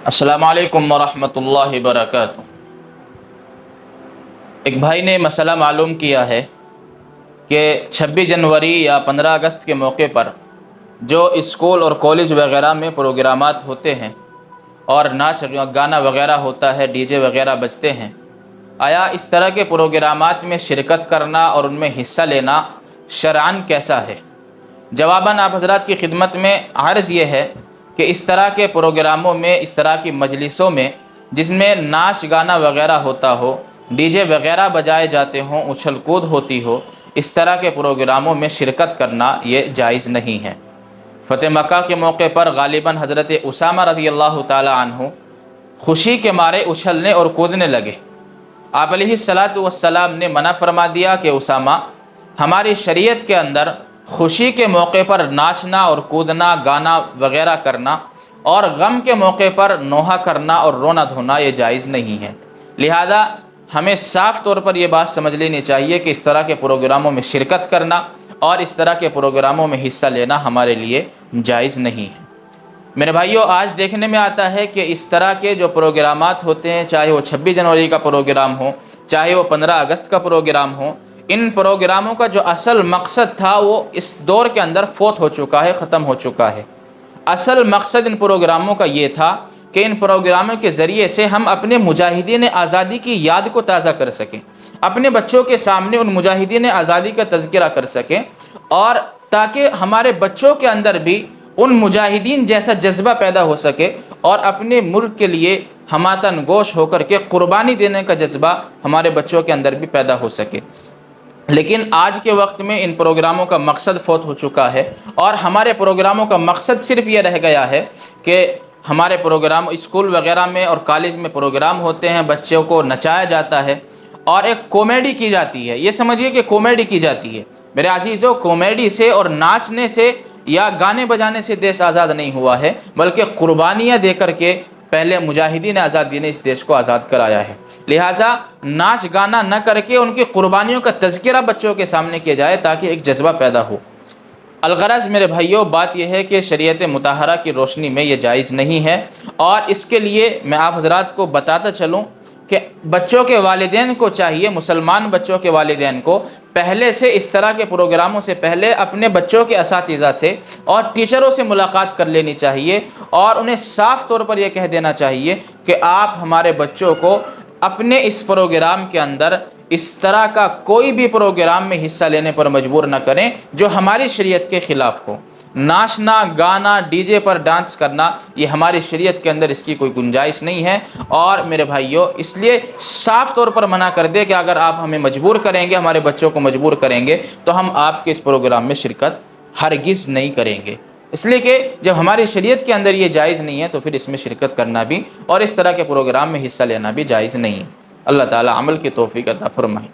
السلام علیکم ورحمۃ اللہ وبرکاتہ۔ ایک بھائی نے مسئلہ معلوم کیا ہے کہ 26 جنوری یا 15 اگست کے موقع پر جو اسکول اور کالج وغیرہ میں پروگرامات ہوتے ہیں اور ناچ گانا وغیرہ ہوتا ہے، ڈی جے وغیرہ بجتے ہیں، آیا اس طرح کے پروگرامات میں شرکت کرنا اور ان میں حصہ لینا شرعاً کیسا ہے؟ جواباً آپ حضرات کی خدمت میں عرض یہ ہے کہ اس طرح کے پروگراموں میں، اس طرح کی مجلسوں میں جس میں ناچ گانا وغیرہ ہوتا ہو، ڈی جے وغیرہ بجائے جاتے ہوں، اچھل کود ہوتی ہو، اس طرح کے پروگراموں میں شرکت کرنا یہ جائز نہیں ہے۔ فتح مکہ کے موقع پر غالباً حضرت اسامہ رضی اللہ تعالی عنہ خوشی کے مارے اچھلنے اور کودنے لگے۔ آپ علیہ الصلاۃ والسلام نے منع فرما دیا کہ اسامہ، ہماری شریعت کے اندر خوشی کے موقع پر ناچنا اور کودنا، گانا وغیرہ کرنا اور غم کے موقع پر نوحہ کرنا اور رونا دھونا یہ جائز نہیں ہے۔ لہذا ہمیں صاف طور پر یہ بات سمجھ لینی چاہیے کہ اس طرح کے پروگراموں میں شرکت کرنا اور اس طرح کے پروگراموں میں حصہ لینا ہمارے لیے جائز نہیں ہے۔ میرے بھائیوں، آج دیکھنے میں آتا ہے کہ اس طرح کے جو پروگرامات ہوتے ہیں، چاہے وہ 26 جنوری کا پروگرام ہو، چاہے وہ 15 اگست کا پروگرام ہو، ان پروگراموں کا جو اصل مقصد تھا وہ اس دور کے اندر فوت ہو چکا ہے، ختم ہو چکا ہے۔ اصل مقصد ان پروگراموں کا یہ تھا کہ ان پروگراموں کے ذریعے سے ہم اپنے مجاہدین آزادی کی یاد کو تازہ کر سکیں، اپنے بچوں کے سامنے ان مجاہدین آزادی کا تذکرہ کر سکیں، اور تاکہ ہمارے بچوں کے اندر بھی ان مجاہدین جیسا جذبہ پیدا ہو سکے اور اپنے ملک کے لیے ہماتن گوش ہو کر کے قربانی دینے کا جذبہ ہمارے بچوں کے اندر بھی پیدا ہو سکے۔ لیکن آج کے وقت میں ان پروگراموں کا مقصد فوت ہو چکا ہے، اور ہمارے پروگراموں کا مقصد صرف یہ رہ گیا ہے کہ ہمارے پروگرام اسکول وغیرہ میں اور کالج میں پروگرام ہوتے ہیں، بچوں کو نچایا جاتا ہے اور ایک کامیڈی کی جاتی ہے۔ یہ سمجھیے کہ کامیڈی کی جاتی ہے۔ میرے عزیزوں، کامیڈی سے اور ناچنے سے یا گانے بجانے سے دیش آزاد نہیں ہوا ہے، بلکہ قربانیاں دے کر کے پہلے مجاہدین آزادی نے اس دیش کو آزاد کرایا ہے۔ لہٰذا ناچ گانا نہ کر کے ان کی قربانیوں کا تذکرہ بچوں کے سامنے کیا جائے تاکہ ایک جذبہ پیدا ہو۔ الغرض میرے بھائیوں، بات یہ ہے کہ شریعت مطہرہ کی روشنی میں یہ جائز نہیں ہے، اور اس کے لیے میں آپ حضرات کو بتاتا چلوں کہ بچوں کے والدین کو چاہیے، مسلمان بچوں کے والدین کو پہلے سے اس طرح کے پروگراموں سے پہلے اپنے بچوں کے اساتذہ سے اور ٹیچروں سے ملاقات کر لینی چاہیے، اور انہیں صاف طور پر یہ کہہ دینا چاہیے کہ آپ ہمارے بچوں کو اپنے اس پروگرام کے اندر اس طرح کا کوئی بھی پروگرام میں حصہ لینے پر مجبور نہ کریں جو ہماری شریعت کے خلاف ہو۔ ناچنا، گانا، ڈی جے پر ڈانس کرنا، یہ ہماری شریعت کے اندر اس کی کوئی گنجائش نہیں ہے۔ اور میرے بھائیوں، اس لیے صاف طور پر منع کر دے کہ اگر آپ ہمیں مجبور کریں گے، ہمارے بچوں کو مجبور کریں گے، تو ہم آپ کے اس پروگرام میں شرکت ہرگز نہیں کریں گے۔ اس لیے کہ جب ہماری شریعت کے اندر یہ جائز نہیں ہے تو پھر اس میں شرکت کرنا بھی اور اس طرح کے پروگرام میں حصہ لینا بھی جائز نہیں ہے۔ اللہ تعالی عمل کی توفیق عطا فرمائے۔